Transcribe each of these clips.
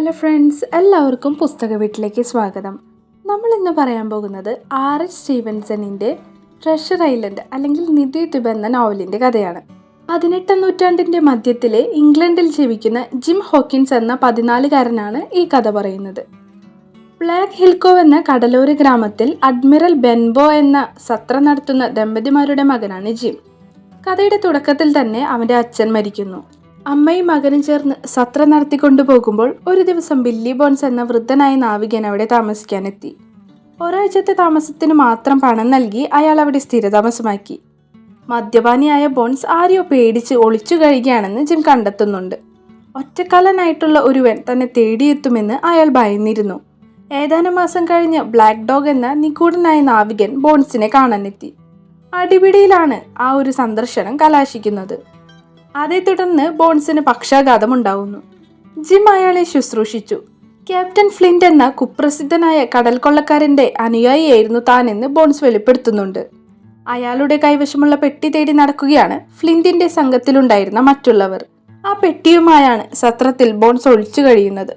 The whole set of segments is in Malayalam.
ഹലോ ഫ്രണ്ട്സ്, എല്ലാവർക്കും പുസ്തക വീട്ടിലേക്ക് സ്വാഗതം. നമ്മൾ ഇന്ന് പറയാൻ പോകുന്നത് R.H. സ്റ്റീവൻസണിൻ്റെ ട്രഷർ ഐലൻഡ് അല്ലെങ്കിൽ നിധിദ്വീപ് എന്ന നോവലിൻ്റെ കഥയാണ്. 18ാം നൂറ്റാണ്ടിൻ്റെ മധ്യത്തിലെ ഇംഗ്ലണ്ടിൽ ജീവിക്കുന്ന ജിം ഹോക്കിൻസ് എന്ന 14കാരനാണ് ഈ കഥ പറയുന്നത്. ബ്ലാക്ക് ഹിൽകോവ് എന്ന കടലോര ഗ്രാമത്തിൽ അഡ്മിറൽ ബെൻബോ എന്ന സത്രം നടത്തുന്ന ദമ്പതിമാരുടെ മകനാണ് ജിം. കഥയുടെ തുടക്കത്തിൽ തന്നെ അവൻ്റെ അച്ഛൻ മരിക്കുന്നു. അമ്മയും മകനും ചേർന്ന് സത്രം നടത്തിക്കൊണ്ടു പോകുമ്പോൾ ഒരു ദിവസം ബില്ലി ബോൺസ് എന്ന വൃദ്ധനായ നാവികൻ അവിടെ താമസിക്കാനെത്തി. ഒരാഴ്ചത്തെ താമസത്തിന് മാത്രം പണം നൽകി അയാൾ അവിടെ സ്ഥിരതാമസമാക്കി. മദ്യപാനിയായ ബോൺസ് ആരെയോ പേടിച്ച് ഒളിച്ചു കഴിയുകയാണെന്ന് ജിം കണ്ടെത്തുന്നുണ്ട്. ഒറ്റക്കാലനായിട്ടുള്ള ഒരുവൻ തന്നെ തേടിയെത്തുമെന്ന് അയാൾ ഭയന്നിരുന്നു. ഏതാനും മാസം കഴിഞ്ഞ് ബ്ലാക്ക് ഡോഗ് എന്ന നിഗൂഢനായ നാവികൻ ബോൺസിനെ കാണാനെത്തി. അടിപിടിയിലാണ് ആ ഒരു സന്ദർശനം കലാശിക്കുന്നത്. അതേ തുടർന്ന് ബോൺസിന് പക്ഷാഘാതം ഉണ്ടാവുന്നു. ജിം അയാളെ ശുശ്രൂഷിച്ചു. ക്യാപ്റ്റൻ ഫ്ലിന്റ് എന്ന കുപ്രസിദ്ധനായ കടൽ കൊള്ളക്കാരൻ്റെ അനുയായിയായിരുന്നു താനെന്ന് ബോൺസ് വെളിപ്പെടുത്തുന്നുണ്ട്. അയാളുടെ കൈവശമുള്ള പെട്ടി തേടി നടക്കുകയാണ് ഫ്ലിന്റിന്റെ സംഘത്തിലുണ്ടായിരുന്ന മറ്റുള്ളവർ. ആ പെട്ടിയുമായാണ് സത്രത്തിൽ ബോൺസ് ഒളിച്ചു കഴിയുന്നത്.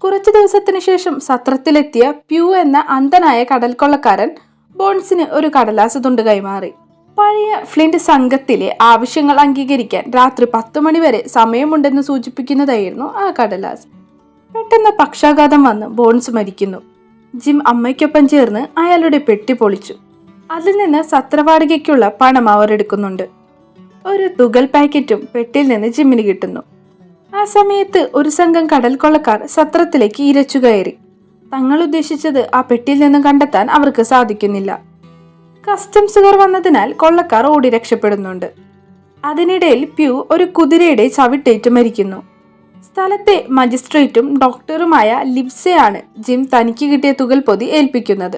കുറച്ചു ദിവസത്തിനു ശേഷം സത്രത്തിലെത്തിയ പ്യൂ എന്ന അന്ധനായ കടൽ കൊള്ളക്കാരൻ ബോൺസിന് ഒരു കടലാസ് തുണ്ട് കൈമാറി. പഴയ ഫ്ലിന്റ് സംഘത്തിലെ ആവശ്യങ്ങൾ അംഗീകരിക്കാൻ രാത്രി 10 മണി വരെ സമയമുണ്ടെന്ന് സൂചിപ്പിക്കുന്നതായിരുന്നു ആ കടലാസ്. പെട്ടെന്ന് പക്ഷാഘാതം വന്ന് ബോൺസ് മരിക്കുന്നു. ജിം അമ്മയ്ക്കൊപ്പം ചേർന്ന് അയാളുടെ പെട്ടി പൊളിച്ചു. അതിൽ നിന്ന് സത്രവാടകയ്ക്കുള്ള പണം അവർ എടുക്കുന്നുണ്ട്. ഒരു തുകൽ പാക്കറ്റും പെട്ടിയിൽ നിന്ന് ജിമ്മിന് കിട്ടുന്നു. ആ സമയത്ത് ഒരു സംഘം കടൽ കൊള്ളക്കാർ സത്രത്തിലേക്ക് ഇരച്ചു കയറി. തങ്ങൾ ഉദ്ദേശിച്ചത് ആ പെട്ടിയിൽ നിന്നും കണ്ടെത്താൻ അവർക്ക് സാധിക്കുന്നില്ല. കസ്റ്റംസുകാർ വന്നതിനാൽ കൊള്ളക്കാർ ഓടി രക്ഷപ്പെടുന്നുണ്ട്. അതിനിടയിൽ പ്യൂ ഒരു കുതിരയുടെ ചവിട്ടേറ്റ് മരിക്കുന്നു. സ്ഥലത്തെ മജിസ്ട്രേറ്റും ഡോക്ടറുമായ ലിവ്സെയാണ് ജിം തനിക്ക് കിട്ടിയ തുകൽ പൊതി ഏൽപ്പിക്കുന്നത്.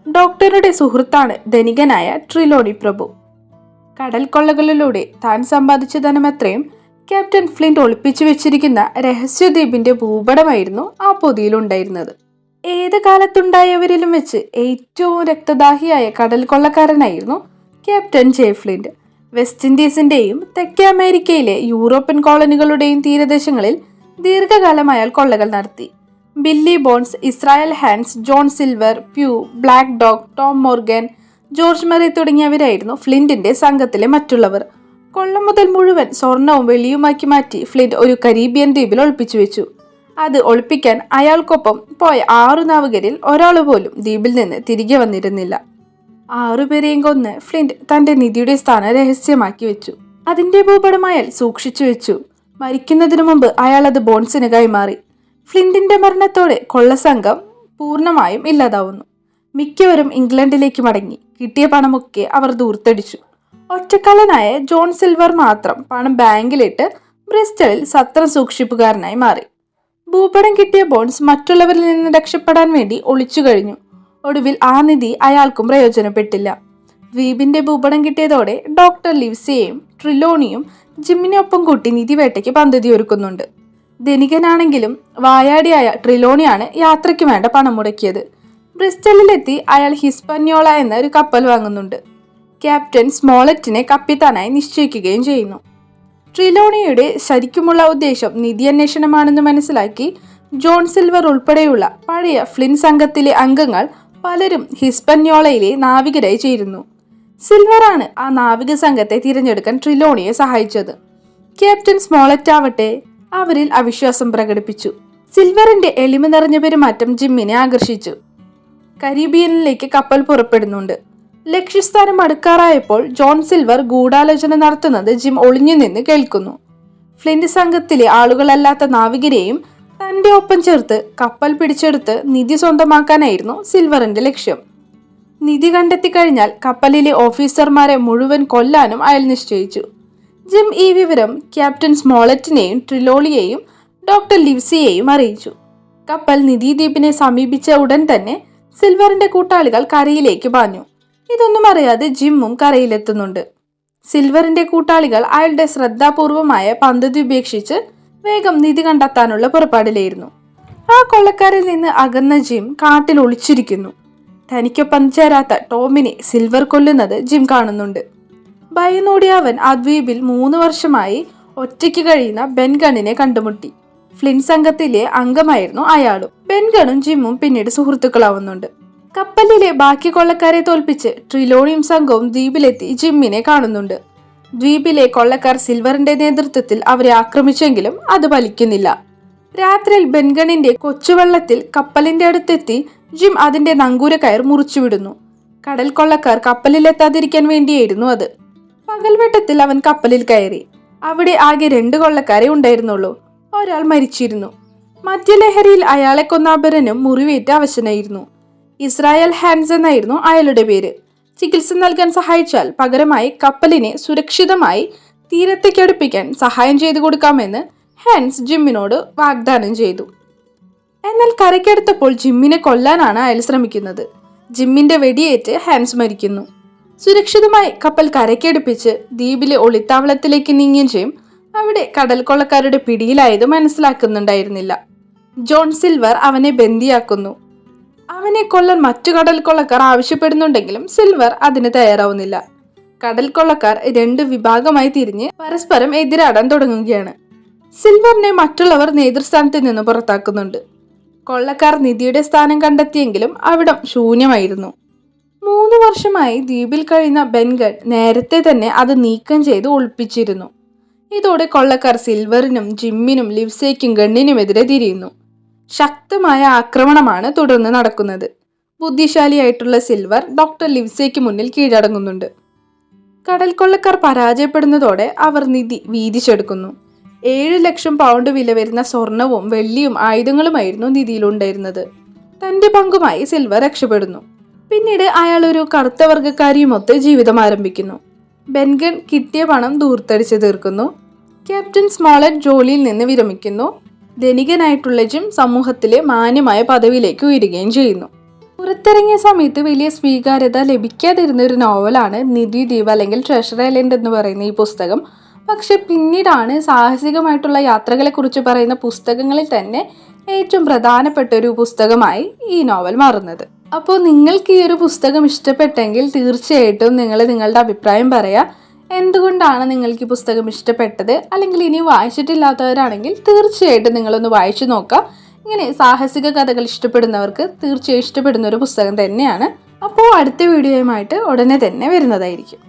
ഡോക്ടറുടെ സുഹൃത്താണ് ധനികനായ ട്രിലോണി പ്രഭു. കടൽ കൊള്ളകളിലൂടെ താൻ സമ്പാദിച്ച ധനമത്രയും ക്യാപ്റ്റൻ ഫ്ലിന്റ് ഒളിപ്പിച്ചു വെച്ചിരിക്കുന്ന രഹസ്യദ്വീപിന്റെ ഭൂപടമായിരുന്നു ആ പൊതിയിലുണ്ടായിരുന്നത്. ഏത് കാലത്തുണ്ടായവരിലും വെച്ച് ഏറ്റവും രക്തദാഹിയായ കടൽ കൊള്ളക്കാരനായിരുന്നു ക്യാപ്റ്റൻ ജെ ഫ്ലിന്റ്. വെസ്റ്റ് ഇൻഡീസിന്റെയും തെക്കേ അമേരിക്കയിലെ യൂറോപ്യൻ കോളനികളുടെയും തീരദേശങ്ങളിൽ ദീർഘകാലം അയാൾ കൊള്ളകൾ നടത്തി. Billy Bones, Israel Hands, John Silver, Pew, Black Dog, Tom Morgan, George Merry തുടങ്ങിയവരായിരുന്നു ഫ്ലിന്റിന്റെ സംഘത്തിലെ മറ്റുള്ളവർ. കൊള്ള മുതൽ മുഴുവൻ സ്വർണവും വെള്ളിയുമാക്കി മാറ്റി ഫ്ലിന്റ് ഒരു കരീബിയൻ ദ്വീപിൽ ഒളിപ്പിച്ചു വെച്ചു. അത് ഒളിപ്പിക്കാൻ അയാൾക്കൊപ്പം പോയ 6 നാവികരിൽ ഒരാൾ പോലും ദ്വീപിൽ നിന്ന് തിരികെ വന്നിരുന്നില്ല. 6 പേരെയും കൊന്ന് ഫ്ലിന്റ് തന്റെ നിധിയുടെ സ്ഥാനം രഹസ്യമാക്കി വെച്ചു. അതിന്റെ ഭൂപടം അയാൾ സൂക്ഷിച്ചു വെച്ചു. മരിക്കുന്നതിനു മുമ്പ് അയാൾ അത് ബോൺസിന് കൈമാറി. ഫ്ലിന്റിന്റെ മരണത്തോടെ കൊള്ളസംഘം പൂർണ്ണമായും ഇല്ലാതാവുന്നു. മിക്കവരും ഇംഗ്ലണ്ടിലേക്ക് മടങ്ങി. കിട്ടിയ പണമൊക്കെ അവർ ദൂർത്തടിച്ചു. ഒറ്റക്കാലനായ ജോൺ സിൽവർ മാത്രം പണം ബാങ്കിലിട്ട് ബ്രിസ്റ്റലിൽ സത്രം സൂക്ഷിപ്പുകാരനായി മാറി. ഭൂപടം കിട്ടിയ ബോൺസ് മറ്റുള്ളവരിൽ നിന്ന് രക്ഷപ്പെടാൻ വേണ്ടി ഒളിച്ചു കഴിഞ്ഞു. ഒടുവിൽ ആ നിധി അയാൾക്കും പ്രയോജനപ്പെട്ടില്ല. ദ്വീപിന്റെ ഭൂപടം കിട്ടിയതോടെ ഡോക്ടർ ലിവ്സെയും ട്രിലോണിയും ജിമ്മിനെ ഒപ്പം കൂട്ടി നിധിവേട്ടയ്ക്ക് പദ്ധതി ഒരുക്കുന്നുണ്ട്. ധനികനാണെങ്കിലും വായാടിയായ ട്രിലോണിയാണ് യാത്രയ്ക്ക് വേണ്ട പണം മുടക്കിയത്. ബ്രിസ്റ്റലിലെത്തി അയാൾ ഹിസ്പന്യോള എന്ന ഒരു കപ്പൽ വാങ്ങുന്നുണ്ട്. ക്യാപ്റ്റൻ സ്മോളറ്റിനെ കപ്പിത്താനായി നിശ്ചയിക്കുകയും ചെയ്യുന്നു. ട്രിലോണിയുടെ ശരിക്കുമുള്ള ഉദ്ദേശം നിധി അന്വേഷണമാണെന്ന് മനസ്സിലാക്കി ജോൺ സിൽവർ ഉൾപ്പെടെയുള്ള പഴയ ഫ്ലിന്റ് സംഘത്തിലെ അംഗങ്ങൾ പലരും ഹിസ്പന്യോളയിലെ നാവികരായി ചേരുന്നു. സിൽവറാണ് ആ നാവിക സംഘത്തെ തിരഞ്ഞെടുക്കാൻ ട്രിലോണിയെ സഹായിച്ചത്. ക്യാപ്റ്റൻ സ്മോളറ്റ് ആവട്ടെ അവരിൽ അവിശ്വാസം പ്രകടിപ്പിച്ചു. സിൽവറിന്റെ എളിമ നിറഞ്ഞ പെരുമാറ്റം ജിമ്മിനെ ആകർഷിച്ചു. കരീബിയനിലേക്ക് കപ്പൽ പുറപ്പെടുന്നുണ്ട്. ലക്ഷ്യസ്ഥാനം അടുക്കാറായപ്പോൾ ജോൺ സിൽവർ ഗൂഢാലോചന നടത്തുന്നത് ജിം ഒളിഞ്ഞു നിന്ന് കേൾക്കുന്നു. ഫ്ലിന്റ് സംഘത്തിലെ ആളുകളല്ലാത്ത നാവികരെയും തന്റെ ഒപ്പം ചേർത്ത് കപ്പൽ പിടിച്ചെടുത്ത് നിധി സ്വന്തമാക്കാനായിരുന്നു സിൽവറിന്റെ ലക്ഷ്യം. നിധി കണ്ടെത്തി കഴിഞ്ഞാൽ കപ്പലിലെ ഓഫീസർമാരെ മുഴുവൻ കൊല്ലാനും അയാൾ നിശ്ചയിച്ചു. ജിം ഈ വിവരം ക്യാപ്റ്റൻ സ്മോളറ്റിനെയും ട്രിലോളിയെയും ഡോക്ടർ ലിവ്സിയെയും അറിയിച്ചു. കപ്പൽ നിധിദ്വീപിനെ സമീപിച്ച ഉടൻ തന്നെ സിൽവറിന്റെ കൂട്ടാളികൾ കരയിലേക്ക് പാഞ്ഞു. ഇതൊന്നും അറിയാതെ ജിമ്മും കരയിലെത്തുന്നുണ്ട്. സിൽവറിന്റെ കൂട്ടാളികൾ അയാളുടെ ശ്രദ്ധാപൂർവമായ പദ്ധതി ഉപേക്ഷിച്ച് വേഗം നിധി കണ്ടെത്താനുള്ള പുറപ്പാടിലായിരുന്നു. ആ കൊള്ളക്കാരിൽ നിന്ന് അകന്ന ജിം കാട്ടിൽ ഒളിച്ചിരിക്കുന്നു. തനിക്കൊപ്പം ചേരാത്ത ടോമിനെ സിൽവർ കൊല്ലുന്നത് ജിം കാണുന്നുണ്ട്. ഭയന്നോടിയ അവൻ ആ ദ്വീപിൽ 3 വർഷമായി ഒറ്റയ്ക്ക് കഴിയുന്ന ബെൻഗണിനെ കണ്ടുമുട്ടി. ഫ്ലിൻ സംഘത്തിലെ അംഗമായിരുന്നു അയാളും. ബെൻഗണും ജിമ്മും പിന്നീട് സുഹൃത്തുക്കളാവുന്നുണ്ട്. കപ്പലിലെ ബാക്കി കൊള്ളക്കാരെ തോൽപ്പിച്ച് ട്രിലോണിയും സംഘവും ദ്വീപിലെത്തി ജിമ്മിനെ കാണുന്നുണ്ട്. ദ്വീപിലെ കൊള്ളക്കാർ സിൽവറിന്റെ നേതൃത്വത്തിൽ അവരെ ആക്രമിച്ചെങ്കിലും അത് ഫലിക്കുന്നില്ല. രാത്രിയിൽ ബെൻഗണിന്റെ കൊച്ചുവള്ളത്തിൽ കപ്പലിന്റെ അടുത്തെത്തി ജിം അതിന്റെ നങ്കൂരക്കയർ മുറിച്ചുവിടുന്നു. കടൽ കൊള്ളക്കാർ കപ്പലിലെത്താതിരിക്കാൻ വേണ്ടിയായിരുന്നു അത്. പകൽവെട്ടത്തിൽ അവൻ കപ്പലിൽ കയറി. അവിടെ ആകെ 2 കൊള്ളക്കാരെ ഉണ്ടായിരുന്നുള്ളൂ. ഒരാൾ മരിച്ചിരുന്നു. മദ്യലഹരിയിൽ അയാളെ കൊന്ന അപരനും മുറിവേറ്റ് അവശനായിരുന്നു. ഇസ്രായേൽ ഹാൻസ് എന്നായിരുന്നു അയാളുടെ പേര്. ചികിത്സ നൽകാൻ സഹായിച്ചാൽ പകരമായി കപ്പലിനെ സുരക്ഷിതമായി തീരത്തേക്കടുപ്പിക്കാൻ സഹായം ചെയ്തു കൊടുക്കാമെന്ന് ഹാൻസ് ജിമ്മിനോട് വാഗ്ദാനം ചെയ്തു. എന്നാൽ കരയ്ക്കടുത്തപ്പോൾ ജിമ്മിനെ കൊല്ലാനാണ് അയാൾ ശ്രമിക്കുന്നത്. ജിമ്മിന്റെ വെടിയേറ്റ് ഹാൻസ് മരിക്കുന്നു. സുരക്ഷിതമായി കപ്പൽ കരയ്ക്കടുപ്പിച്ച് ദ്വീപിലെ ഒളിത്താവളത്തിലേക്ക് നീങ്ങിയ ജിം അവിടെ കടൽ കൊള്ളക്കാരുടെ പിടിയിലായത് മനസ്സിലാക്കുന്നുണ്ടായിരുന്നില്ല. ജോൺ സിൽവർ അവനെ ബന്ദിയാക്കുന്നു. അവനെ കൊല്ലാൻ മറ്റു കടൽ കൊള്ളക്കാർ ആവശ്യപ്പെടുന്നുണ്ടെങ്കിലും സിൽവർ അതിന് തയ്യാറാവുന്നില്ല. കടൽ കൊള്ളക്കാർ 2 വിഭാഗമായി തിരിഞ്ഞ് പരസ്പരം എതിരാടാൻ തുടങ്ങുകയാണ്. സിൽവറിനെ മറ്റുള്ളവർ നേതൃസ്ഥാനത്ത് നിന്ന് പുറത്താക്കുന്നുണ്ട്. കൊള്ളക്കാർ നിധിയുടെ സ്ഥാനം കണ്ടെത്തിയെങ്കിലും അവിടം ശൂന്യമായിരുന്നു. 3 വർഷമായി ദ്വീപിൽ കഴിയുന്ന ബെൻഗൺ നേരത്തെ തന്നെ അത് നീക്കം ചെയ്ത് ഒളിപ്പിച്ചിരുന്നു. ഇതോടെ കൊള്ളക്കാർ സിൽവറിനും ജിമ്മിനും ലിവ്സേക്കും ഗണ്ണിനുമെതിരെ തിരിയുന്നു. ശക്തമായ ആക്രമണമാണ് തുടർന്ന് നടക്കുന്നത്. ബുദ്ധിശാലിയായിട്ടുള്ള സിൽവർ ഡോക്ടർ ലിവ്സേക്ക് മുന്നിൽ കീഴടങ്ങുന്നുണ്ട്. കടൽ കൊള്ളക്കാർ പരാജയപ്പെടുന്നതോടെ അവർ നിധി വീതിച്ചെടുക്കുന്നു. 7 ലക്ഷം പൗണ്ട് വില വരുന്ന സ്വർണവും വെള്ളിയും ആയുധങ്ങളുമായിരുന്നു നിധിയിലുണ്ടായിരുന്നത്. തന്റെ പങ്കുമായി സിൽവർ രക്ഷപ്പെടുന്നു. പിന്നീട് അയാൾ ഒരു കറുത്ത വർഗ്ഗക്കാരിയുമൊത്ത് ജീവിതം ആരംഭിക്കുന്നു. ബെൻഗൺ കിട്ടിയ പണം ദൂർത്തടിച്ച് തീർക്കുന്നു. ക്യാപ്റ്റൻ സ്മോളറ്റ് ജോലിയിൽ നിന്ന് വിരമിക്കുന്നു. ധനികനായിട്ടുള്ള ജിം സമൂഹത്തിലെ മാന്യമായ പദവിയിലേക്ക് ഉയരുകയും ചെയ്യുന്നു. പുറത്തിറങ്ങിയ സമയത്ത് വലിയ സ്വീകാര്യത ലഭിക്കാതിരുന്ന ഒരു നോവലാണ് നിധി ദ്വീപ് അല്ലെങ്കിൽ ട്രഷർ ഐലൻഡ് എന്ന് പറയുന്ന ഈ പുസ്തകം. പക്ഷെ പിന്നീടാണ് സാഹസികമായിട്ടുള്ള യാത്രകളെക്കുറിച്ച് പറയുന്ന പുസ്തകങ്ങളിൽ തന്നെ ഏറ്റവും പ്രധാനപ്പെട്ട ഒരു പുസ്തകമായി ഈ നോവൽ മാറുന്നത്. അപ്പോൾ നിങ്ങൾക്ക് ഈ ഒരു പുസ്തകം ഇഷ്ടപ്പെട്ടെങ്കിൽ തീർച്ചയായിട്ടും നിങ്ങൾ നിങ്ങളുടെ അഭിപ്രായം പറയുക. എന്തുകൊണ്ടാണ് നിങ്ങൾക്ക് ഈ പുസ്തകം ഇഷ്ടപ്പെട്ടത്? അല്ലെങ്കിൽ ഇനി വായിച്ചിട്ടില്ലാത്തവരാണെങ്കിൽ തീർച്ചയായിട്ടും നിങ്ങളൊന്ന് വായിച്ചു നോക്കാം. ഇങ്ങനെ സാഹസിക കഥകൾ ഇഷ്ടപ്പെടുന്നവർക്ക് തീർച്ചയായും ഇഷ്ടപ്പെടുന്ന ഒരു പുസ്തകം തന്നെയാണ്. അപ്പോൾ അടുത്ത വീഡിയോയുമായിട്ട് ഉടനെ തന്നെ വരുന്നതായിരിക്കും.